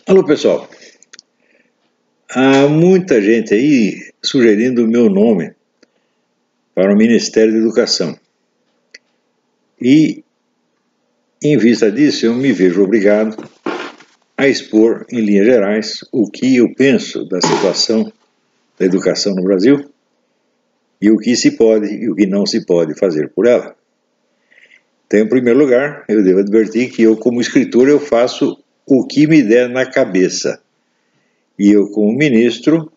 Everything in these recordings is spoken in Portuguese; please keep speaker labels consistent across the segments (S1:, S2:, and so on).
S1: Alô, pessoal. Há muita gente aí sugerindo o meu nome para o Ministério da Educação. E, em vista disso, eu me vejo obrigado a expor, em linhas gerais, o que eu penso da situação da educação no Brasil e o que se pode e o que não se pode fazer por ela. Então, em primeiro lugar, eu devo advertir que eu, como escritor, eu faço o que me der na cabeça. E eu, como ministro,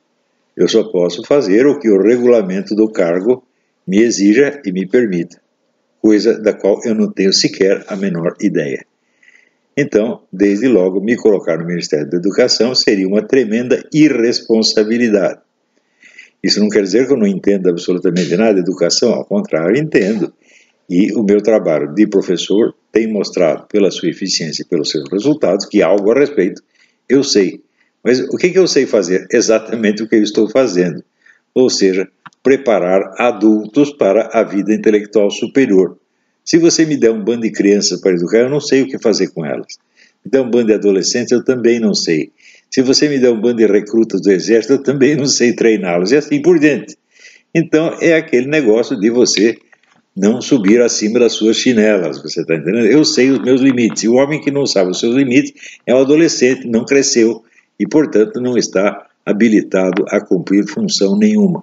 S1: eu só posso fazer o que o regulamento do cargo me exija e me permita, coisa da qual eu não tenho sequer a menor ideia. Então, desde logo, me colocar no Ministério da Educação seria uma tremenda irresponsabilidade. Isso não quer dizer que eu não entenda absolutamente nada de educação, ao contrário, entendo. E o meu trabalho de professor tem mostrado, pela sua eficiência e pelos seus resultados, que algo a respeito eu sei. Mas o que eu sei fazer? Exatamente o que eu estou fazendo. Ou seja, preparar adultos para a vida intelectual superior. Se você me der um bando de crianças para educar, eu não sei o que fazer com elas. Me der um bando de adolescentes, eu também não sei. Se você me der um bando de recrutas do exército, eu também não sei treiná-los, e assim por diante. Então, é aquele negócio de você não subir acima das suas chinelas, você está entendendo? Eu sei os meus limites, e o homem que não sabe os seus limites é um adolescente, não cresceu, e, portanto, não está habilitado a cumprir função nenhuma.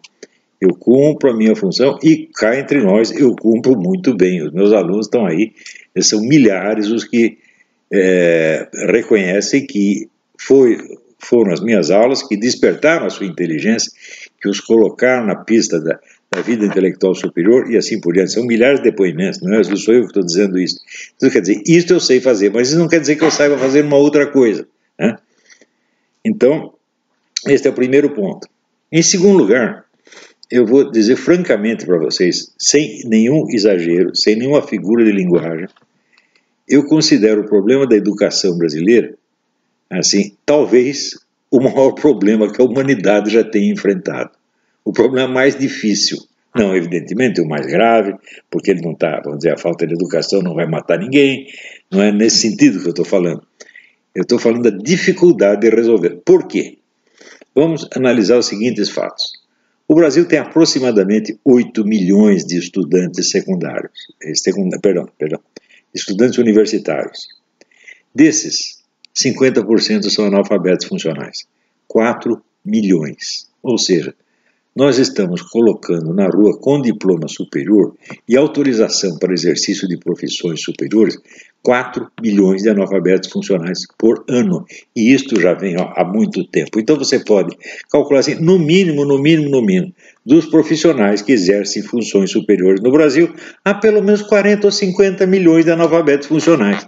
S1: Eu cumpro a minha função e, cá entre nós, eu cumpro muito bem. Os meus alunos estão aí, são milhares os que reconhecem que foram as minhas aulas que despertaram a sua inteligência, que os colocaram na pista da vida intelectual superior e assim por diante. São milhares de depoimentos, não sou eu que estou dizendo isso. Então, quer dizer, isso eu sei fazer, mas isso não quer dizer que eu saiba fazer uma outra coisa, né? Então, este é o primeiro ponto. Em segundo lugar, eu vou dizer francamente para vocês, sem nenhum exagero, sem nenhuma figura de linguagem, eu considero o problema da educação brasileira, assim, talvez o maior problema que a humanidade já tenha enfrentado. O problema mais difícil, não evidentemente o mais grave, porque ele não está, vamos dizer, a falta de educação não vai matar ninguém, não é nesse sentido que eu estou falando. Eu estou falando da dificuldade de resolver. Por quê? Vamos analisar os seguintes fatos. O Brasil tem aproximadamente 8 milhões de estudantes secundários, estudantes universitários. Desses, 50% são analfabetos funcionais. 4 milhões. Ou seja, nós estamos colocando na rua com diploma superior e autorização para exercício de profissões superiores 4 milhões de analfabetos funcionais por ano. E isto já vem há muito tempo. Então você pode calcular assim, no mínimo, dos profissionais que exercem funções superiores no Brasil, há pelo menos 40 ou 50 milhões de analfabetos funcionais.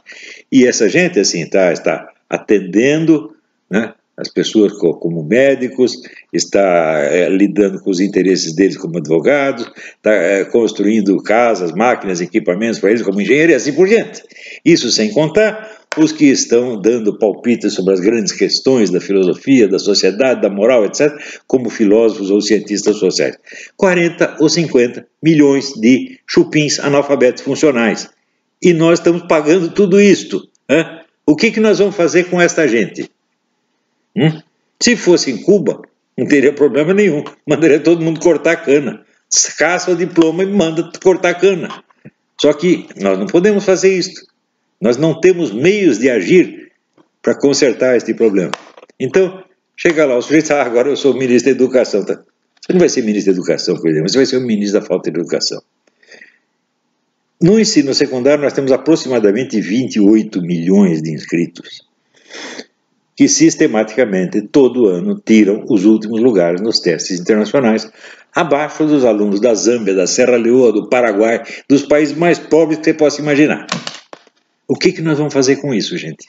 S1: E essa gente assim está atendendo, né, as pessoas como médicos, está lidando com os interesses deles como advogados, está construindo casas, máquinas, equipamentos para eles como engenheiro e assim por diante. Isso sem contar os que estão dando palpites sobre as grandes questões da filosofia, da sociedade, da moral, etc., como filósofos ou cientistas sociais. 40 ou 50 milhões de chupins analfabetos funcionais. E nós estamos pagando tudo isto. Né? O que nós vamos fazer com esta gente? Se fosse em Cuba, não teria problema nenhum. Mandaria todo mundo cortar cana. Caça o diploma e manda cortar cana. Só que nós não podemos fazer isso. Nós não temos meios de agir para consertar este problema. Então, chega lá, o sujeito agora eu sou ministro da Educação. Tá? Você não vai ser ministro da Educação, por exemplo, você vai ser o ministro da falta de educação. No ensino secundário, nós temos aproximadamente 28 milhões de inscritos, que sistematicamente, todo ano, tiram os últimos lugares nos testes internacionais, abaixo dos alunos da Zâmbia, da Serra Leoa, do Paraguai, dos países mais pobres que você possa imaginar. O que nós vamos fazer com isso, gente?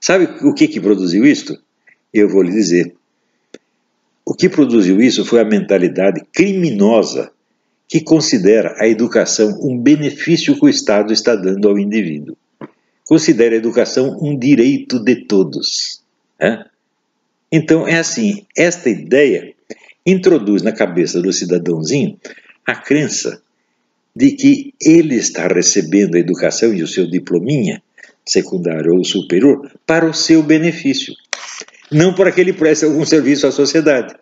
S1: Sabe o que produziu isso? Eu vou lhe dizer. O que produziu isso foi a mentalidade criminosa que considera a educação um benefício que o Estado está dando ao indivíduo. Considera a educação um direito de todos. Né? Então, é assim, esta ideia introduz na cabeça do cidadãozinho a crença de que ele está recebendo a educação e o seu diplominha secundário ou superior para o seu benefício, não para que ele preste algum serviço à sociedade.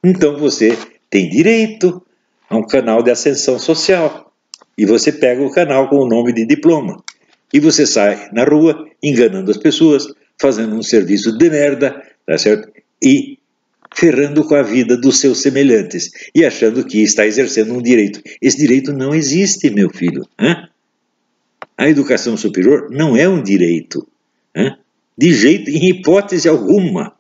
S1: Então você tem direito a um canal de ascensão social e você pega o canal com o nome de diploma e você sai na rua enganando as pessoas, fazendo um serviço de merda, tá certo? E ferrando com a vida dos seus semelhantes e achando que está exercendo um direito. Esse direito não existe, meu filho. A educação superior não é um direito, de jeito, em hipótese alguma.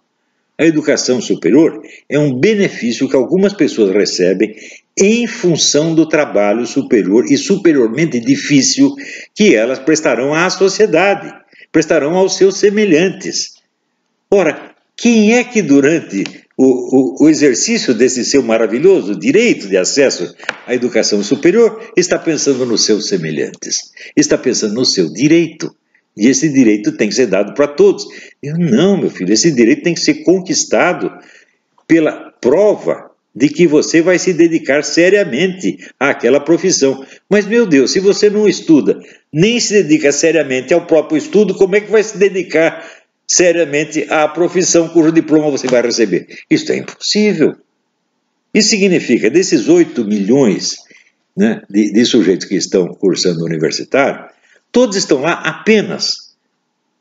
S1: A educação superior é um benefício que algumas pessoas recebem em função do trabalho superior e superiormente difícil que elas prestarão à sociedade, prestarão aos seus semelhantes. Ora, quem é que durante o exercício desse seu maravilhoso direito de acesso à educação superior está pensando nos seus semelhantes, está pensando no seu direito? E esse direito tem que ser dado para todos. Não, meu filho, esse direito tem que ser conquistado pela prova de que você vai se dedicar seriamente àquela profissão. Mas, meu Deus, se você não estuda, nem se dedica seriamente ao próprio estudo, como é que vai se dedicar seriamente à profissão cujo diploma você vai receber? Isso é impossível. Isso significa, desses 8 milhões de sujeitos que estão cursando universitário, todos estão lá apenas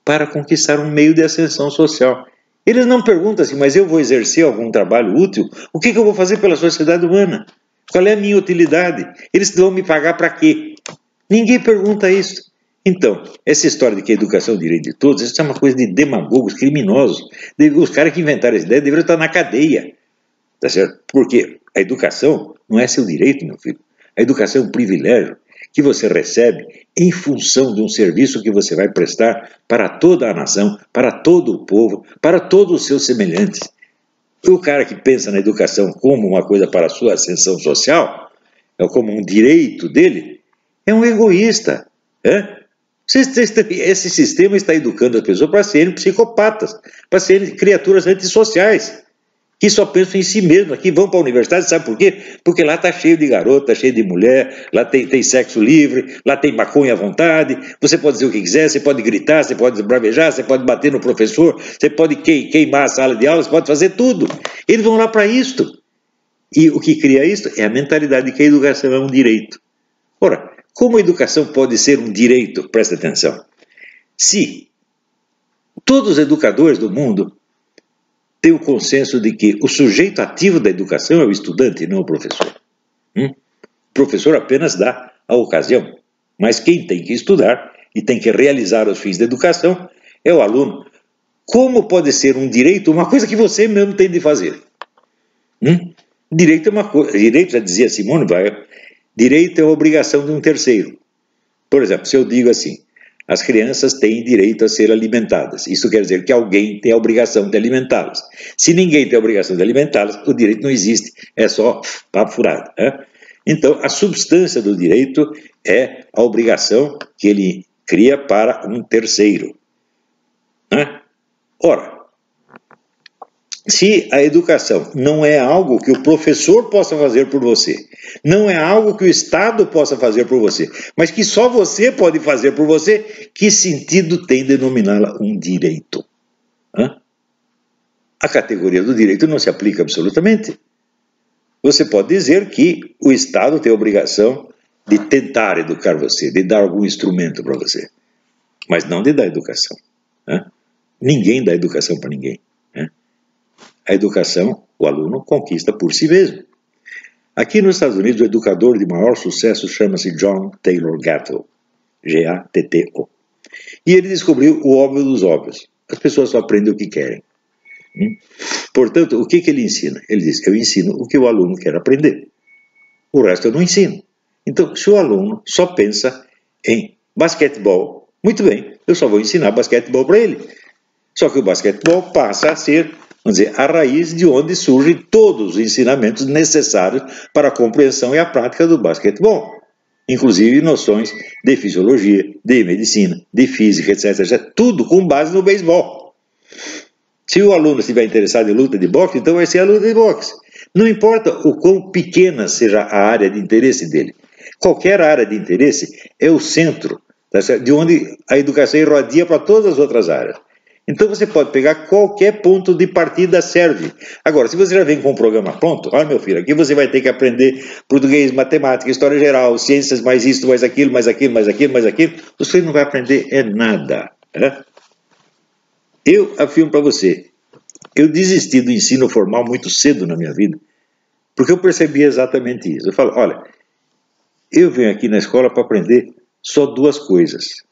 S1: para conquistar um meio de ascensão social. Eles não perguntam assim, mas eu vou exercer algum trabalho útil? O que eu vou fazer pela sociedade humana? Qual é a minha utilidade? Eles vão me pagar para quê? Ninguém pergunta isso. Então, essa história de que a educação é o direito de todos, isso é uma coisa de demagogos criminosos. Os caras que inventaram essa ideia deveriam estar na cadeia. Tá certo? Porque a educação não é seu direito, meu filho. A educação é um privilégio que você recebe em função de um serviço que você vai prestar para toda a nação, para todo o povo, para todos os seus semelhantes. O cara que pensa na educação como uma coisa para a sua ascensão social, como um direito dele, é um egoísta. Esse sistema está educando as pessoas para serem psicopatas, para serem criaturas antissociais, que só pensam em si mesmos, que vão para a universidade, sabe por quê? Porque lá está cheio de garota, está cheio de mulher, lá tem sexo livre, lá tem maconha à vontade, você pode dizer o que quiser, você pode gritar, você pode bravejar, você pode bater no professor, você pode queimar a sala de aula, você pode fazer tudo. Eles vão lá para isto. E o que cria isto é a mentalidade de que a educação é um direito. Ora, como a educação pode ser um direito? Presta atenção. Se todos os educadores do mundo tem o consenso de que o sujeito ativo da educação é o estudante, não o professor. O professor apenas dá a ocasião, mas quem tem que estudar e tem que realizar os fins da educação é o aluno. Como pode ser um direito uma coisa que você mesmo tem de fazer? Direito é uma coisa, direito, já dizia Simone Weil, direito é a obrigação de um terceiro. Por exemplo, se eu digo assim, as crianças têm direito a ser alimentadas. Isso quer dizer que alguém tem a obrigação de alimentá-las. Se ninguém tem a obrigação de alimentá-las, o direito não existe. É só papo furado. Então, a substância do direito é a obrigação que ele cria para um terceiro. Ora, se a educação não é algo que o professor possa fazer por você, não é algo que o Estado possa fazer por você, mas que só você pode fazer por você, que sentido tem denominá-la um direito? A categoria do direito não se aplica absolutamente. Você pode dizer que o Estado tem a obrigação de tentar educar você, de dar algum instrumento para você, mas não de dar educação. Ninguém dá educação para ninguém. A educação, o aluno conquista por si mesmo. Aqui nos Estados Unidos, o educador de maior sucesso chama-se John Taylor Gatto, G-A-T-T-O. E ele descobriu o óbvio dos óbvios. As pessoas só aprendem o que querem. Portanto, o que ele ensina? Ele diz, eu ensino o que o aluno quer aprender. O resto eu não ensino. Então, se o aluno só pensa em basquetebol, muito bem, eu só vou ensinar basquetebol para ele. Só que o basquetebol passa a ser, vamos dizer, a raiz de onde surgem todos os ensinamentos necessários para a compreensão e a prática do basquetebol. Inclusive noções de fisiologia, de medicina, de física, etc, etc. Tudo com base no beisebol. Se o aluno estiver interessado em luta de boxe, então vai ser a luta de boxe. Não importa o quão pequena seja a área de interesse dele. Qualquer área de interesse é o centro tá certo? De onde a educação irradia para todas as outras áreas. Então você pode pegar qualquer ponto de partida, serve. Agora, se você já vem com um programa pronto, olha meu filho, aqui você vai ter que aprender português, matemática, história geral, ciências, mais isso, mais aquilo, mais aquilo, mais aquilo, mais aquilo, você não vai aprender nada. Né? Eu afirmo para você, eu desisti do ensino formal muito cedo na minha vida, porque eu percebi exatamente isso. Eu falo, olha, eu venho aqui na escola para aprender só duas coisas,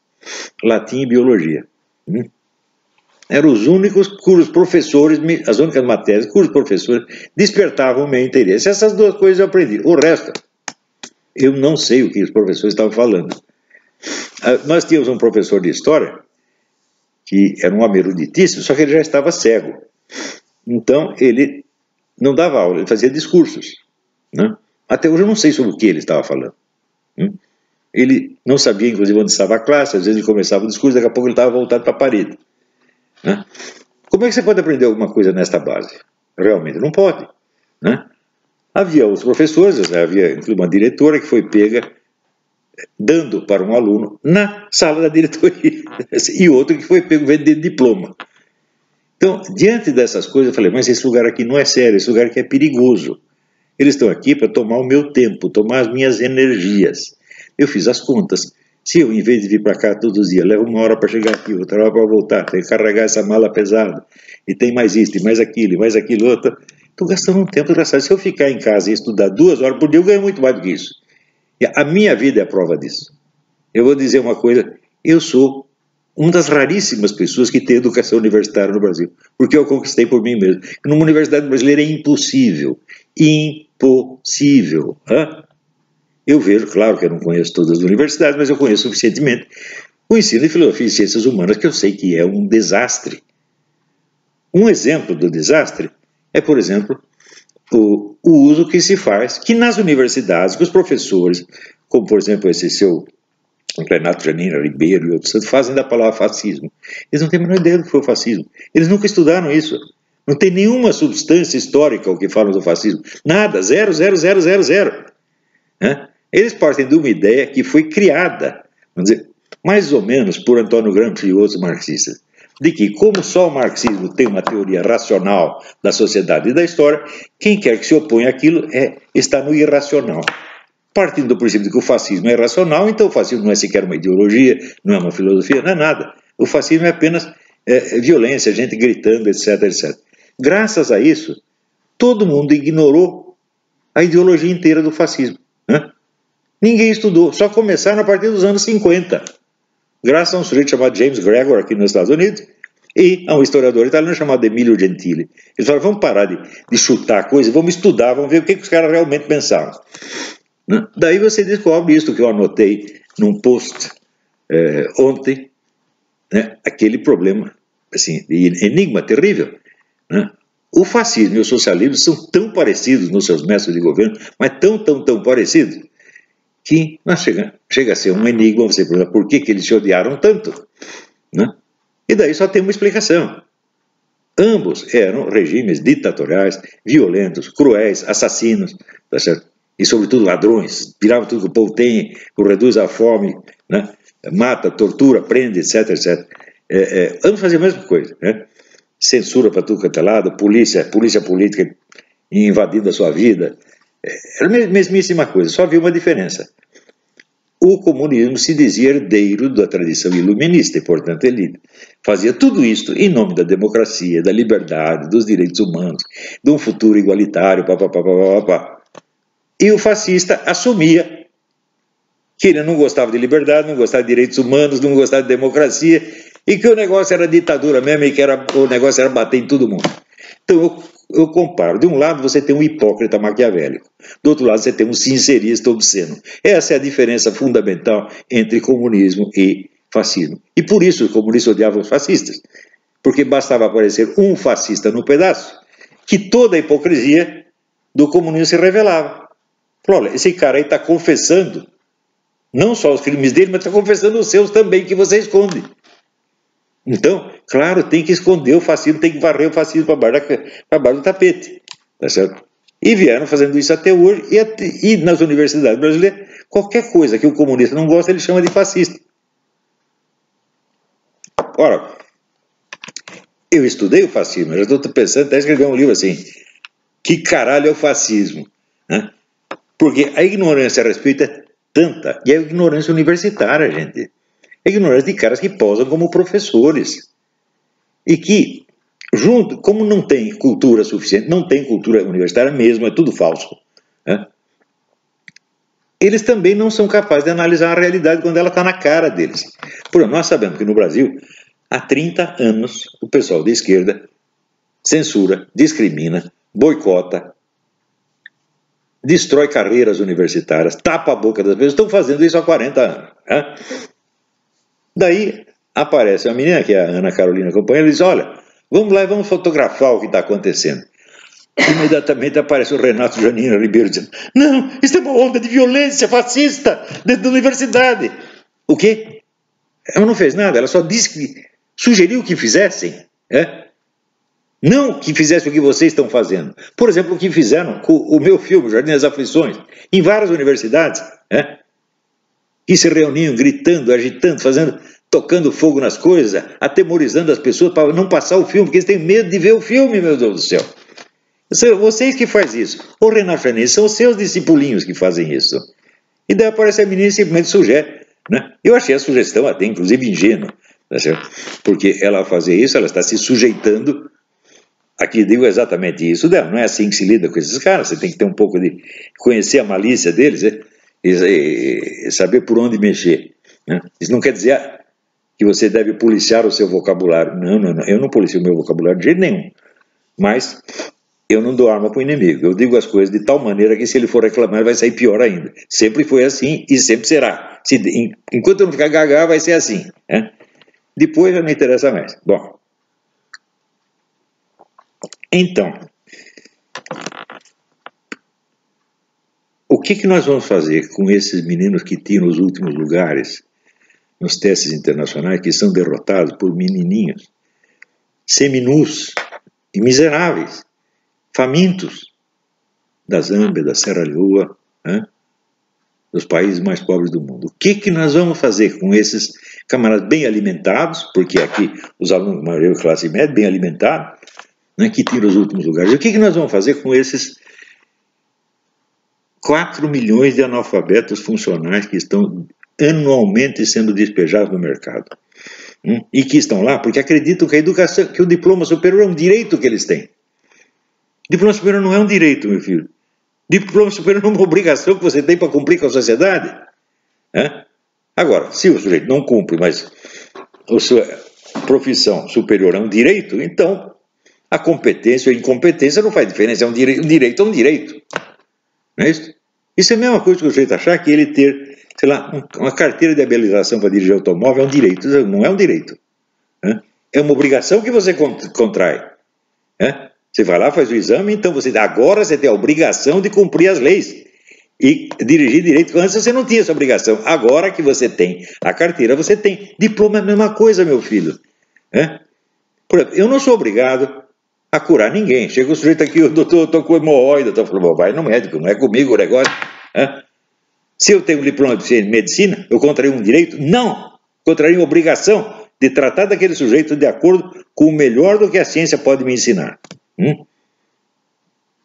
S1: latim e biologia. Eram os únicos cujos professores, as únicas matérias cujos professores despertavam o meu interesse. Essas duas coisas eu aprendi. O resto, eu não sei o que os professores estavam falando. Nós tínhamos um professor de história, que era um homem eruditíssimo, só que ele já estava cego. Então, ele não dava aula, ele fazia discursos. Né? Até hoje eu não sei sobre o que ele estava falando. Ele não sabia, inclusive, onde estava a classe, às vezes ele começava o discurso, daqui a pouco ele estava voltado para a parede. Né? Como é que você pode aprender alguma coisa nesta base? Realmente não pode. Né? Havia os professores, havia uma diretora que foi pega dando para um aluno na sala da diretoria e outro que foi pego vendendo diploma. Então, diante dessas coisas, eu falei, mas esse lugar aqui não é sério, esse lugar aqui é perigoso. Eles estão aqui para tomar o meu tempo, tomar as minhas energias. Eu fiz as contas. Se eu, em vez de vir para cá todos os dias, levo 1 hora para chegar aqui, outra hora para voltar, tenho que carregar essa mala pesada, e tem mais isso, e mais aquilo outro, estou gastando um tempo desgraçado. Se eu ficar em casa e estudar 2 horas por dia, eu ganho muito mais do que isso. E a minha vida é a prova disso. Eu vou dizer uma coisa, eu sou uma das raríssimas pessoas que tem educação universitária no Brasil, porque eu conquistei por mim mesmo. Numa universidade brasileira é impossível. Impossível. Eu vejo, claro que eu não conheço todas as universidades, mas eu conheço suficientemente o ensino de filosofia e ciências humanas, que eu sei que é um desastre. Um exemplo do desastre é, por exemplo, o uso que se faz, que nas universidades, que os professores, como por exemplo esse seu Renato Janina Ribeiro e outros, fazem da palavra fascismo. Eles não têm a menor ideia do que foi o fascismo. Eles nunca estudaram isso. Não tem nenhuma substância histórica o que falam do fascismo. Nada, zero, zero, zero, zero, zero. Eles partem de uma ideia que foi criada, vamos dizer, mais ou menos por Antônio Gramsci e outros marxistas, de que, como só o marxismo tem uma teoria racional da sociedade e da história, quem quer que se oponha àquilo está no irracional. Partindo do princípio de que o fascismo é racional, então o fascismo não é sequer uma ideologia, não é uma filosofia, não é nada. O fascismo é apenas violência, gente gritando, etc, etc. Graças a isso, todo mundo ignorou a ideologia inteira do fascismo. Ninguém estudou, só começaram a partir dos anos 50, graças a um sujeito chamado James Gregor aqui nos Estados Unidos e a um historiador italiano chamado Emilio Gentili. Eles falaram, vamos parar de chutar coisas, vamos estudar, vamos ver o que os caras realmente pensavam. Daí você descobre isso que eu anotei num post ontem, aquele problema, assim, enigma terrível. O fascismo e o socialismo são tão parecidos nos seus métodos de governo, mas tão parecidos, que chega a ser um enigma, você pergunta por que eles se odiaram tanto. E daí só tem uma explicação. Ambos eram regimes ditatoriais, violentos, cruéis, assassinos, tá certo? E sobretudo ladrões, tiravam tudo que o povo tem, reduz a fome, mata, tortura, prende, etc, etc. Ambos faziam a mesma coisa. Censura para tudo quanto é lado, polícia política invadindo a sua vida. Era a mesmíssima coisa, só havia uma diferença. O comunismo se dizia herdeiro da tradição iluminista e, portanto, ele fazia tudo isso em nome da democracia, da liberdade, dos direitos humanos, de um futuro igualitário, papapá. E o fascista assumia que ele não gostava de liberdade, não gostava de direitos humanos, não gostava de democracia, e que o negócio era ditadura mesmo, e que o negócio era bater em todo mundo. Então eu comparo, de um lado você tem um hipócrita maquiavélico, do outro lado você tem um sincerista obsceno. Essa é a diferença fundamental entre comunismo e fascismo. E por isso os comunistas odiavam os fascistas, porque bastava aparecer um fascista no pedaço, que toda a hipocrisia do comunismo se revelava. Falou, olha, esse cara aí está confessando, não só os crimes dele, mas está confessando os seus também, que você esconde. Então, claro, tem que esconder o fascismo, tem que varrer o fascismo para baixo do tapete, tá certo? E vieram fazendo isso até hoje, e nas universidades brasileiras, qualquer coisa que o comunista não gosta, ele chama de fascista. Ora, eu estudei o fascismo, já estou pensando até escrever um livro assim, que caralho é o fascismo? Né? Porque a ignorância a respeito é tanta, e é a ignorância universitária, gente. É a ignorância de caras que posam como professores. E que, junto, como não tem cultura suficiente, não tem cultura universitária mesmo, é tudo falso. Né? Eles também não são capazes de analisar a realidade quando ela está na cara deles. Por exemplo, nós sabemos que no Brasil, há 30 anos, o pessoal de esquerda censura, discrimina, boicota, destrói carreiras universitárias, tapa a boca das pessoas, estão fazendo isso há 40 anos. Né? Daí aparece a menina, que é a Ana Carolina Companheiro, e diz, olha, vamos lá e vamos fotografar o que está acontecendo. Imediatamente aparece o Renato Janina Ribeiro dizendo, não, isso é uma onda de violência fascista dentro da universidade. O quê? Ela não fez nada, ela só disse que sugeriu que fizessem, não que fizessem o que vocês estão fazendo. Por exemplo, o que fizeram com o meu filme, Jardim das Aflições, em várias universidades, que se reuniam gritando, agitando, tocando fogo nas coisas, atemorizando as pessoas para não passar o filme, porque eles têm medo de ver o filme, meu Deus do céu. Vocês que fazem isso. O Renato Janine, são os seus discipulinhos que fazem isso. E daí aparece a menina e simplesmente sugere. Né? Eu achei a sugestão até, inclusive, ingênua. Tá certo? Porque ela fazer isso, ela está se sujeitando. Aqui digo exatamente isso dela. Não é assim que se lida com esses caras. Você tem que ter um pouco de conhecer a malícia deles, e saber por onde mexer. Né? Isso não quer dizer que você deve policiar o seu vocabulário. Não. Eu não policio o meu vocabulário de jeito nenhum. Mas eu não dou arma para o inimigo. Eu digo as coisas de tal maneira que se ele for reclamar vai sair pior ainda. Sempre foi assim e sempre será. Enquanto eu não ficar gaga, vai ser assim. Depois já não interessa mais. Bom. Então, o que nós vamos fazer com esses meninos que tiram os últimos lugares nos testes internacionais, que são derrotados por menininhos seminus e miseráveis, famintos, da Zâmbia, da Serra Leoa, dos países mais pobres do mundo? O que nós vamos fazer com esses camaradas bem alimentados, porque aqui os alunos, maioria classe média, bem alimentados, que tiram os últimos lugares? E o que nós vamos fazer com esses 4 milhões de analfabetos funcionais que estão anualmente sendo despejados no mercado? E que estão lá porque acreditam que a educação, que o diploma superior é um direito que eles têm. Diploma superior não é um direito, meu filho. Diploma superior é uma obrigação que você tem para cumprir com a sociedade. Agora, se o sujeito não cumpre, mas a sua profissão superior é um direito, então a competência ou a incompetência não faz diferença. Um direito é um direito. Não é isso? Isso é a mesma coisa que o sujeito achar que ele ter, sei lá, uma carteira de habilitação para dirigir automóvel é um direito. Não é um direito. É uma obrigação que você contrai. Você vai lá, faz o exame, então agora você tem a obrigação de cumprir as leis e dirigir direito. Antes você não tinha essa obrigação. Agora que você tem a carteira, você tem. Diploma é a mesma coisa, meu filho. Por exemplo, eu não sou obrigado a curar ninguém. Chega o sujeito aqui, eu estou com hemorroida, estou falando, vai no médico, não é comigo o negócio. Se eu tenho um diploma de medicina, eu contraí um direito? Não! Contraí uma obrigação de tratar daquele sujeito de acordo com o melhor do que a ciência pode me ensinar.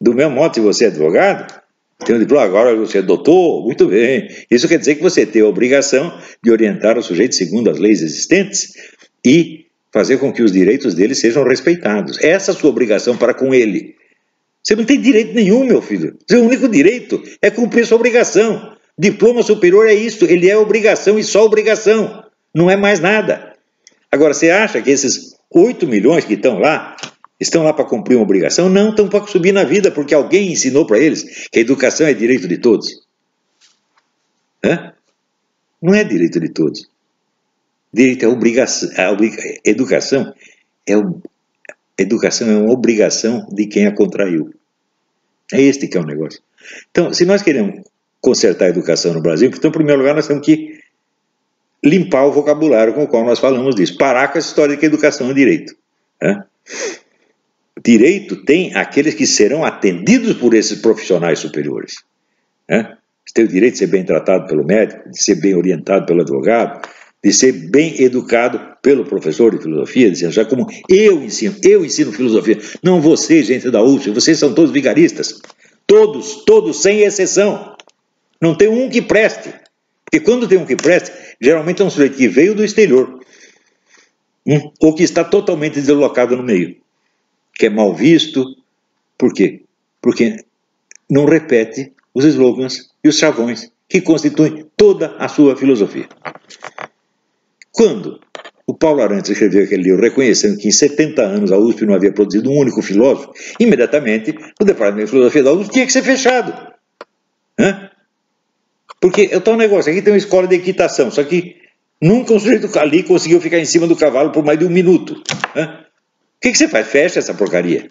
S1: Do mesmo modo, se você é advogado, tem um diploma, agora você é doutor, muito bem. Isso quer dizer que você tem a obrigação de orientar o sujeito segundo as leis existentes e fazer com que os direitos dele sejam respeitados. Essa é a sua obrigação para com ele. Você não tem direito nenhum, meu filho. Seu único direito é cumprir sua obrigação. Diploma superior é isso, ele é obrigação e só obrigação. Não é mais nada. Agora, você acha que esses 8 milhões que estão lá para cumprir uma obrigação? Não, estão para subir na vida, porque alguém ensinou para eles que a educação é direito de todos. Não é direito de todos. Direito é obrigação. Educação é uma obrigação de quem a contraiu. É este que é o negócio. Então, se nós queremos consertar a educação no Brasil, então, em primeiro lugar, nós temos que limpar o vocabulário com o qual nós falamos disso. Parar com essa história de que a educação é direito. Direito tem aqueles que serão atendidos por esses profissionais superiores. Você tem o direito de ser bem tratado pelo médico, de ser bem orientado pelo advogado, de ser bem educado pelo professor de filosofia, dizendo, já como eu ensino filosofia, não vocês, gente da USP, vocês são todos vigaristas, todos sem exceção, não tem um que preste, porque quando tem um que preste, geralmente é um sujeito que veio do exterior, ou que está totalmente deslocado no meio, que é mal visto. Por quê? Porque não repete os slogans e os chavões que constituem toda a sua filosofia. Quando o Paulo Arantes escreveu aquele livro reconhecendo que em 70 anos a USP não havia produzido um único filósofo, imediatamente o departamento de filosofia da USP tinha que ser fechado. Porque é o tal negócio, aqui tem uma escola de equitação, só que nunca um sujeito ali conseguiu ficar em cima do cavalo por mais de um minuto. O que você faz? Fecha essa porcaria.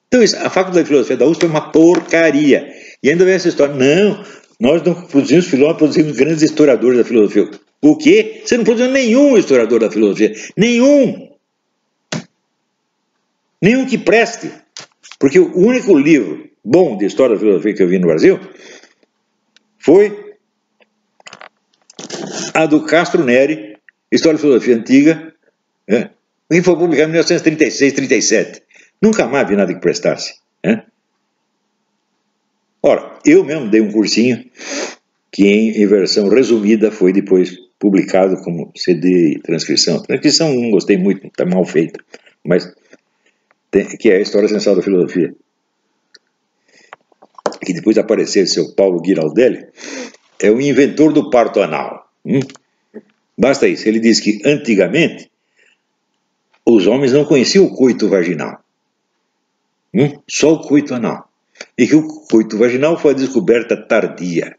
S1: Então a faculdade de filosofia da USP é uma porcaria. E ainda vem essa história, não, nós não produzimos filósofos, produzimos grandes historiadores da filosofia. O quê? Você não produziu nenhum historiador da filosofia. Nenhum que preste. Porque o único livro bom de história da filosofia que eu vi no Brasil foi a do Castro Neri, História da Filosofia Antiga, que foi publicado em 1936, 37. Nunca mais vi nada que prestasse. Ora, eu mesmo dei um cursinho que em versão resumida foi depois publicado como CD e transcrição. Transcrição não gostei muito, está mal feita, mas que é a História Essencial da Filosofia. Que depois apareceu o seu Paulo Giraldelli, é o inventor do parto anal. Basta isso, ele diz que antigamente os homens não conheciam o coito vaginal, só o coito anal, e que o coito vaginal foi a descoberta tardia.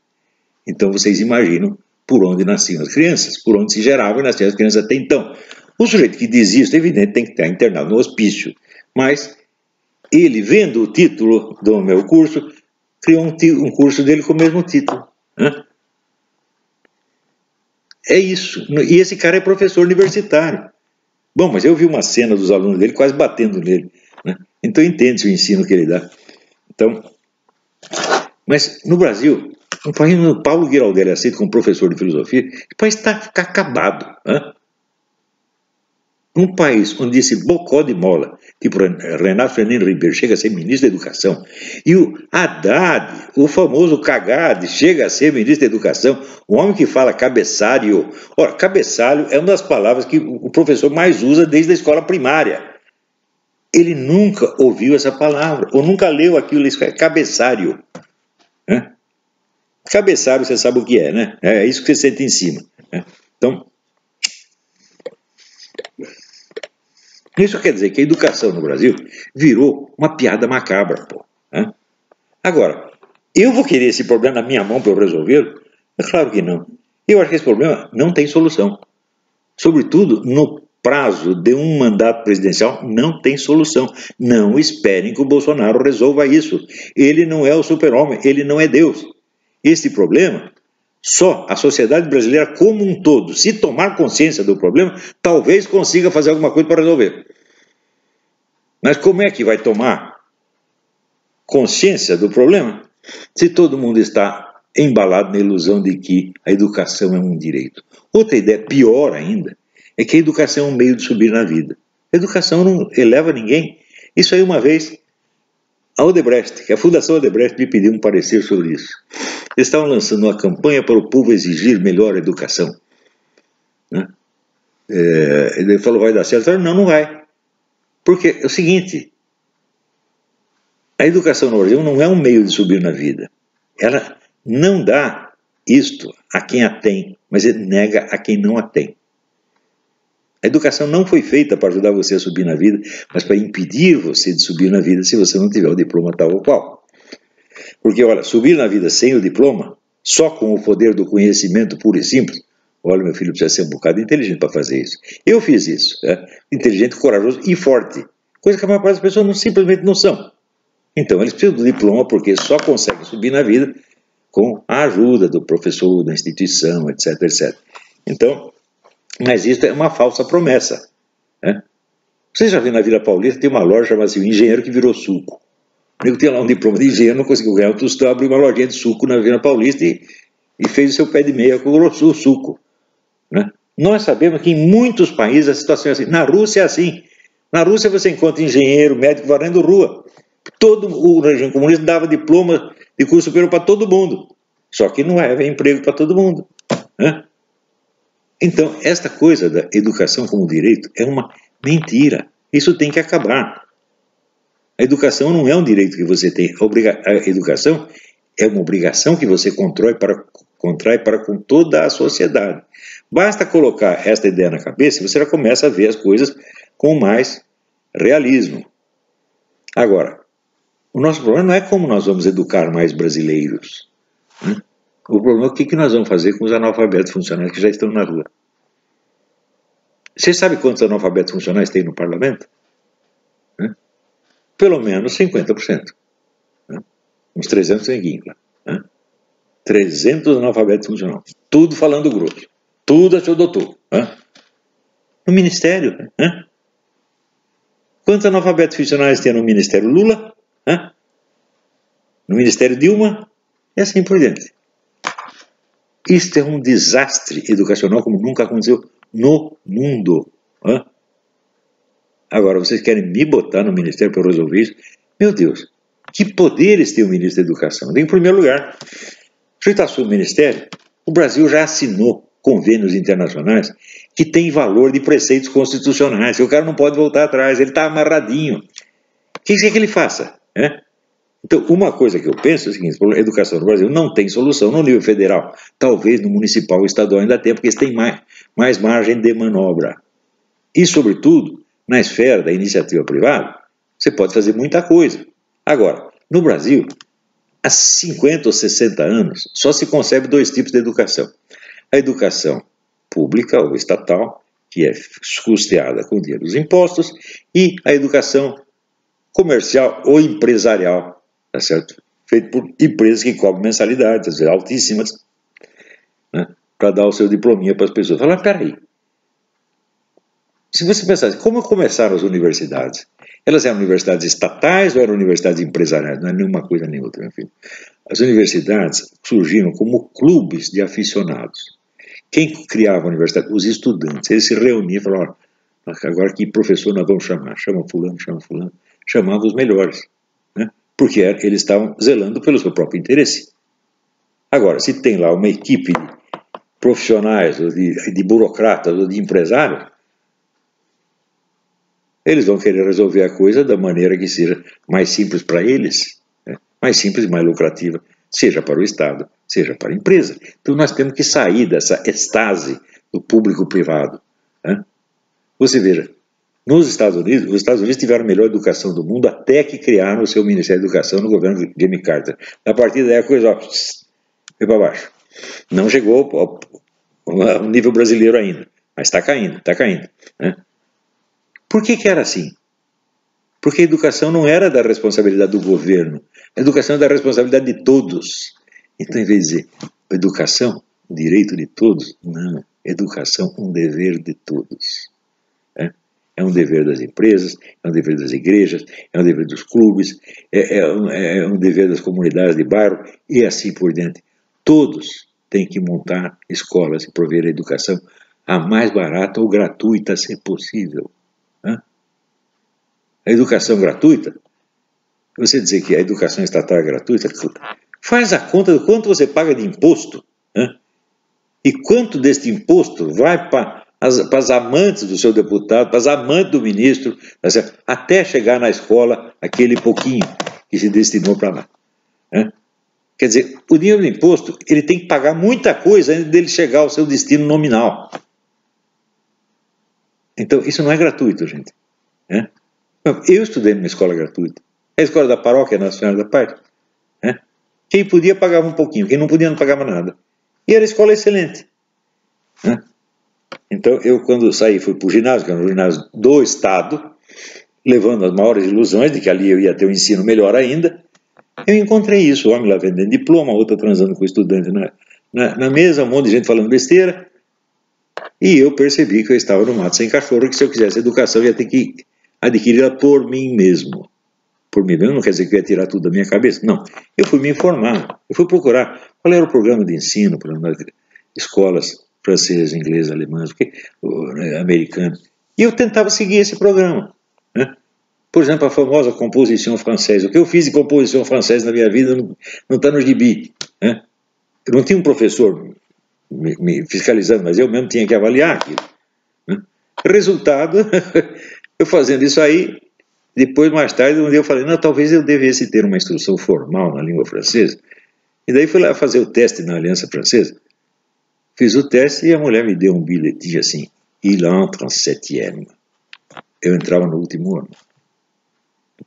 S1: Então vocês imaginam por onde nasciam as crianças, por onde se geravam e nasciam as crianças até então. O sujeito que diz isso, evidente, tem que estar internado no hospício, mas ele, vendo o título do meu curso, criou um curso dele com o mesmo título. É isso. E esse cara é professor universitário. Bom, mas eu vi uma cena dos alunos dele quase batendo nele. Então entende-se o ensino que ele dá. Então, mas no Brasil, um país onde o Paulo Giraldelli é aceito como professor de filosofia, o país está acabado. Um país onde esse bocó de mola, tipo Renato Fernando Ribeiro, chega a ser ministro da Educação, e o Haddad, o famoso Cagade, chega a ser ministro da Educação, o homem que fala cabeçalho. Ora, cabeçalho é uma das palavras que o professor mais usa desde a escola primária. Ele nunca ouviu essa palavra, ou nunca leu aquilo, cabeçalho. Cabeçalho, você sabe o que é, né? É isso que você sente em cima. Então, isso quer dizer que a educação no Brasil virou uma piada macabra. Agora, eu vou querer esse problema na minha mão para eu resolver? É claro que não. Eu acho que esse problema não tem solução. Sobretudo, no prazo de um mandato presidencial, não tem solução. Não esperem que o Bolsonaro resolva isso. Ele não é o super-homem, ele não é Deus. Este problema, só a sociedade brasileira como um todo, se tomar consciência do problema, talvez consiga fazer alguma coisa para resolver. Mas como é que vai tomar consciência do problema se todo mundo está embalado na ilusão de que a educação é um direito? Outra ideia, pior ainda, é que a educação é um meio de subir na vida. A educação não eleva ninguém. Isso aí uma vez, a Odebrecht, que a Fundação Odebrecht me pediu um parecer sobre isso. Eles estavam lançando uma campanha para o povo exigir melhor educação. Ele falou, vai dar certo? Eu falei, não vai. Porque é o seguinte, a educação no Brasil não é um meio de subir na vida. Ela não dá isto a quem a tem, mas nega a quem não a tem. A educação não foi feita para ajudar você a subir na vida, mas para impedir você de subir na vida se você não tiver o diploma tal ou qual. Porque, olha, subir na vida sem o diploma, só com o poder do conhecimento puro e simples, olha, meu filho precisa ser um bocado inteligente para fazer isso. Eu fiz isso, inteligente, corajoso e forte, coisa que a maior parte das pessoas simplesmente não são. Então, eles precisam do diploma porque só conseguem subir na vida com a ajuda do professor, da instituição, etc, etc. Então, mas isso é uma falsa promessa. Você já viu na Vila Paulista, tem uma loja chamada assim, o Engenheiro que virou suco. O nego tinha lá um diploma de engenheiro, não conseguiu ganhar um tostão, abriu uma lojinha de suco na Vila Paulista e fez o seu pé de meia com o suco. Nós sabemos que em muitos países a situação é assim. Na Rússia é assim. Na Rússia você encontra engenheiro, médico varrendo rua. Todo o regime comunista dava diploma de curso superior para todo mundo. Só que não havia emprego para todo mundo. Né? Então, esta coisa da educação como direito é uma mentira. Isso tem que acabar. A educação não é um direito que você tem. A educação é uma obrigação que você contrai para com toda a sociedade. Basta colocar esta ideia na cabeça e você já começa a ver as coisas com mais realismo. Agora, o nosso problema não é como nós vamos educar mais brasileiros. Né? O problema é o que nós vamos fazer com os analfabetos funcionais que já estão na rua. Você sabe quantos analfabetos funcionais tem no parlamento? Né? Pelo menos 50%. Né? Uns 300 neguinhos lá. Né? 300 analfabetos funcionais. Tudo falando grosso. Tudo a seu doutor. Né? No Ministério. Né? Quantos analfabetos funcionais tem no Ministério Lula? Né? No Ministério Dilma? E assim por diante. Isto é um desastre educacional como nunca aconteceu no mundo. Né? Agora, vocês querem me botar no Ministério para resolver isso? Meu Deus, que poderes tem o Ministro da Educação? Em primeiro lugar, se está sob o Ministério, o Brasil já assinou convênios internacionais que têm valor de preceitos constitucionais, que o cara não pode voltar atrás, ele está amarradinho. O que quer que ele faça? Né? Então, uma coisa que eu penso é o seguinte: a educação no Brasil não tem solução no nível federal. Talvez no municipal ou estadual ainda tenha, porque eles têm mais margem de manobra. E, sobretudo, na esfera da iniciativa privada, você pode fazer muita coisa. Agora, no Brasil, há 50 ou 60 anos, só se concebe dois tipos de educação. A educação pública ou estatal, que é custeada com o dinheiro dos impostos, e a educação comercial ou empresarial, tá certo? Feito por empresas que cobram mensalidades, às vezes altíssimas, né, para dar o seu diplominha para as pessoas. Fala, peraí, se você pensar assim, como começaram as universidades? Elas eram universidades estatais ou eram universidades empresariais? Não é nenhuma coisa nem outra, meu filho. As universidades surgiram como clubes de aficionados. Quem criava a universidade? Os estudantes. Eles se reuniam e falavam, agora que professor nós vamos chamar? Chama fulano, chama fulano. Chamavam os melhores, né? Porque eles estavam zelando pelo seu próprio interesse. Agora, se tem lá uma equipe de profissionais, ou de burocratas, ou de empresários, eles vão querer resolver a coisa da maneira que seja mais simples para eles, né? Mais simples e mais lucrativa, seja para o Estado, seja para a empresa. Então nós temos que sair dessa estase do público-privado. Né? Você veja, nos Estados Unidos, os Estados Unidos tiveram a melhor educação do mundo até que criaram o seu Ministério da Educação no governo de Jimmy Carter. A partir daí a coisa foi para baixo. Não chegou ao nível brasileiro ainda, mas está caindo, está caindo. Né? Por que era assim? Porque a educação não era da responsabilidade do governo, a educação é da responsabilidade de todos. Então, em vez de dizer educação, direito de todos, não, educação, um dever de todos. É um dever das empresas, é um dever das igrejas, é um dever dos clubes, é um dever das comunidades de bairro e assim por diante. Todos têm que montar escolas e prover a educação a mais barata ou gratuita, se possível. A educação gratuita, você dizer que a educação estatal é gratuita, faz a conta do quanto você paga de imposto, né? E quanto deste imposto vai para as amantes do seu deputado, para as amantes do ministro, até chegar na escola aquele pouquinho que se destinou para lá. Né? Quer dizer, o dinheiro do imposto, ele tem que pagar muita coisa antes dele chegar ao seu destino nominal. Então, isso não é gratuito, gente. Né? Eu estudei numa escola gratuita. A escola da paróquia Nossa Senhora da Paz. Né? Quem podia pagava um pouquinho, quem não podia não pagava nada. E era escola excelente. Né? Então, eu quando saí, fui para o ginásio, que era um ginásio do Estado, levando as maiores ilusões de que ali eu ia ter um ensino melhor ainda, eu encontrei isso, o homem lá vendendo diploma, outra transando com o estudante na mesa, um monte de gente falando besteira, e eu percebi que eu estava no mato sem cachorro, que se eu quisesse educação, eu ia ter que adquiri-la por mim mesmo. Por mim mesmo não quer dizer que eu ia tirar tudo da minha cabeça, não. Eu fui me informar, eu fui procurar qual era o programa de ensino para escolas francês, inglês, alemão, americano. E eu tentava seguir esse programa, né? Por exemplo, a famosa composição francesa. O que eu fiz de composição francesa na minha vida não está no gibi, né? Eu não tinha um professor me fiscalizando, mas eu mesmo tinha que avaliar aquilo, né? Resultado, eu fazendo isso aí, depois, mais tarde, um dia eu falei, não, talvez eu devesse ter uma instrução formal na língua francesa. E daí fui lá fazer o teste na Aliança Francesa. Fiz o teste e a mulher me deu um bilhetinho assim, il entre en septième. Eu entrava no último ano.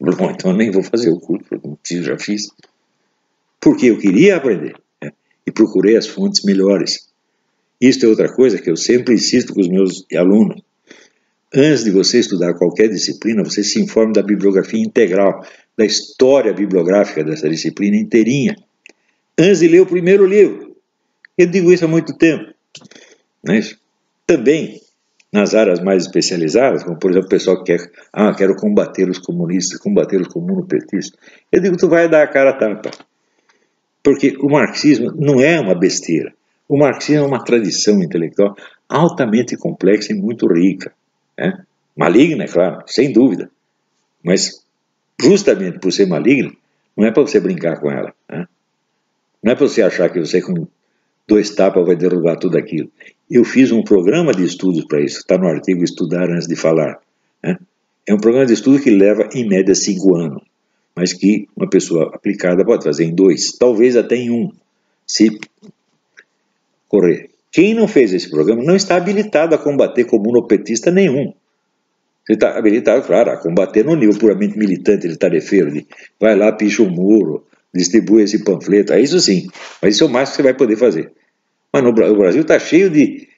S1: Bom, então eu nem vou fazer o curso, porque eu já fiz. Porque eu queria aprender, né? E procurei as fontes melhores. Isso é outra coisa que eu sempre insisto com os meus alunos. Antes de você estudar qualquer disciplina, você se informe da bibliografia integral, da história bibliográfica dessa disciplina inteirinha, antes de ler o primeiro livro. Eu digo isso há muito tempo, não é isso? Também, nas áreas mais especializadas, como por exemplo o pessoal que quer, quero combater os comunistas, combater os comunopetistas, eu digo, tu vai dar a cara a tapa. Porque o marxismo não é uma besteira. O marxismo é uma tradição intelectual altamente complexa e muito rica, né? Maligna, é claro, sem dúvida. Mas, justamente por ser maligna, não é para você brincar com ela, né? Não é para você achar que você com 2 tapas vai derrubar tudo aquilo. Eu fiz um programa de estudos para isso, está no artigo Estudar Antes de Falar, né? É um programa de estudo que leva, em média, 5 anos, mas que uma pessoa aplicada pode fazer em 2, talvez até em 1, se correr. Quem não fez esse programa não está habilitado a combater comunopetista nenhum. Você está habilitado, claro, a combater no nível puramente militante de tarefeiro, de vai lá, picha o muro, distribui esse panfleto, é isso sim, mas isso é o máximo que você vai poder fazer. Mas o Brasil está cheio de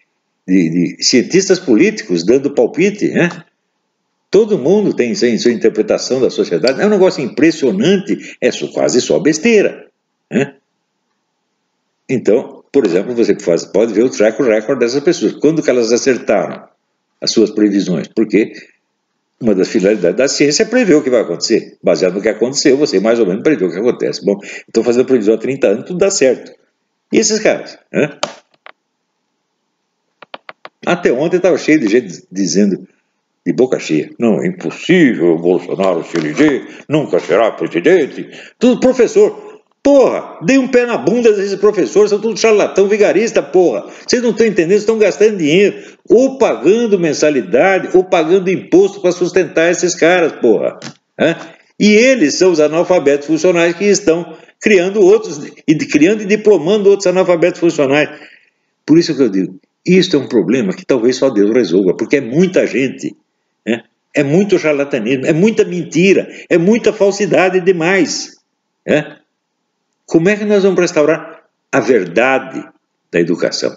S1: cientistas políticos dando palpite, né? Todo mundo tem sua interpretação da sociedade, é um negócio impressionante, é quase só besteira, né? Então, por exemplo, você pode ver o track record dessas pessoas, quando que elas acertaram as suas previsões, porque uma das finalidades da ciência é prever o que vai acontecer. Baseado no que aconteceu, você mais ou menos prevê o que acontece. Bom, estou fazendo previsão há 30 anos, tudo dá certo. E esses caras, né? Até ontem estava cheio de gente dizendo, de boca cheia, não, é impossível o Bolsonaro se eleger, nunca será presidente. Tudo professor. Porra, dei um pé na bunda desses professores, são tudo charlatão, vigarista, porra. Vocês não estão entendendo, estão gastando dinheiro, ou pagando mensalidade, ou pagando imposto para sustentar esses caras, porra. E eles são os analfabetos funcionais que estão criando outros, criando e diplomando outros analfabetos funcionais. Por isso que eu digo, isso é um problema que talvez só Deus resolva, porque é muita gente, né? É muito charlatanismo, é muita mentira, é muita falsidade demais, né? Como é que nós vamos restaurar a verdade da educação?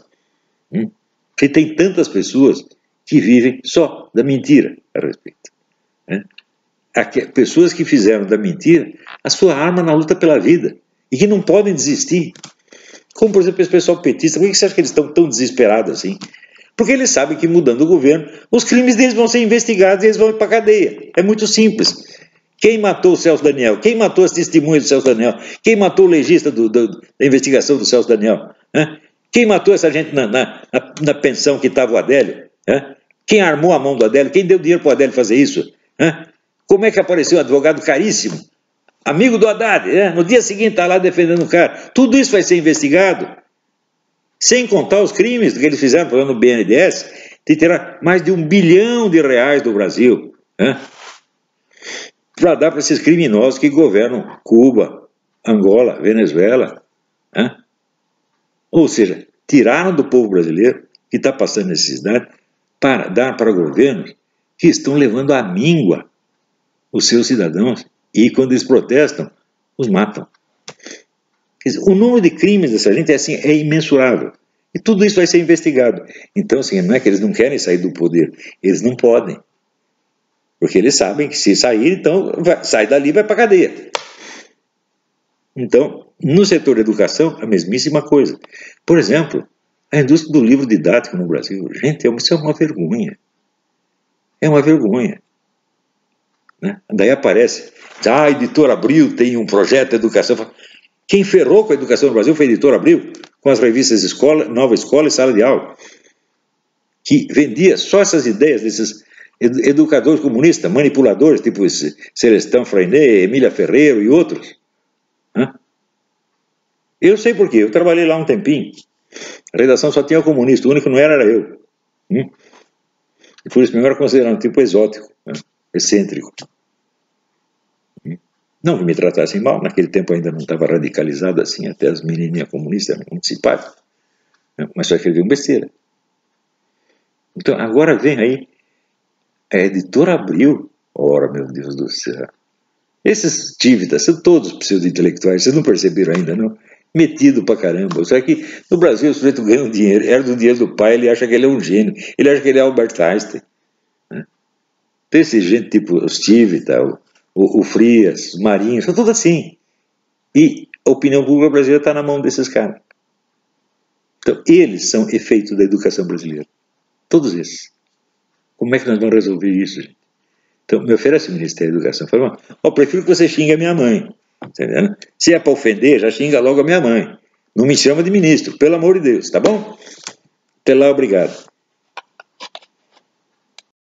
S1: Porque tem tantas pessoas que vivem só da mentira a respeito, né? Pessoas que fizeram da mentira a sua arma na luta pela vida e que não podem desistir. Como, por exemplo, esse pessoal petista, por que você acha que eles estão tão desesperados assim? Porque eles sabem que, mudando o governo, os crimes deles vão ser investigados e eles vão ir para a cadeia. É muito simples. Quem matou o Celso Daniel? Quem matou as testemunhas do Celso Daniel? Quem matou o legista da investigação do Celso Daniel? Quem matou essa gente na pensão que estava o Adélio? Quem armou a mão do Adélio? Quem deu dinheiro para o Adélio fazer isso? Como é que apareceu um advogado caríssimo? Amigo do Haddad, no dia seguinte está lá defendendo o cara. Tudo isso vai ser investigado. Sem contar os crimes que eles fizeram, falando no BNDES, de tirar mais de R$1 bilhão do Brasil, para dar para esses criminosos que governam Cuba, Angola, Venezuela. Ou seja, tiraram do povo brasileiro, que está passando necessidade, para dar para governos que estão levando à míngua os seus cidadãos. E quando eles protestam, os matam. Quer dizer, o número de crimes dessa gente é imensurável. E tudo isso vai ser investigado. Então, assim, não é que eles não querem sair do poder. Eles não podem. Porque eles sabem que se sair, então, sai dali e vai para a cadeia. Então, no setor da educação, a mesmíssima coisa. Por exemplo, a indústria do livro didático no Brasil. Gente, isso é uma vergonha. É uma vergonha. Daí aparece, a Editora Abril tem um projeto de educação. Quem ferrou com a educação no Brasil foi a Editora Abril. com as revistas Nova Escola e Sala de Aula, que vendia só essas ideias desses educadores comunistas, manipuladores, tipo esse Celestão Freinet, Emília Ferreiro e outros. Eu sei por quê, eu trabalhei lá um tempinho. A redação só tinha comunista, o único que não era eu. E por isso mesmo era considerado um tipo exótico, excêntrico. Não que me tratassem mal, naquele tempo ainda não estava radicalizado assim, até as menininhas comunistas eram muito simpáticas. Mas só escreviam besteira. Então, agora vem aí a editora Abril. Ora, meu Deus do céu. Esses tívidas são todos pseudo-intelectuais, vocês não perceberam ainda, não? Metido pra caramba. Só que no Brasil o sujeito ganha um dinheiro, herda o dinheiro do pai, ele acha que ele é um gênio, ele acha que ele é Albert Einstein. Tem esse gente tipo os Tivita, o Frias, os Marinhos, são todos assim. E a opinião pública brasileira está na mão desses caras. Então, eles são efeito da educação brasileira. Todos esses. Como é que nós vamos resolver isso, gente? Então, me oferece o Ministério da Educação. Fala, eu prefiro que você xingue a minha mãe. Entendeu? Se é para ofender, já xinga logo a minha mãe. Não me chama de ministro, pelo amor de Deus, tá bom? Até lá, obrigado.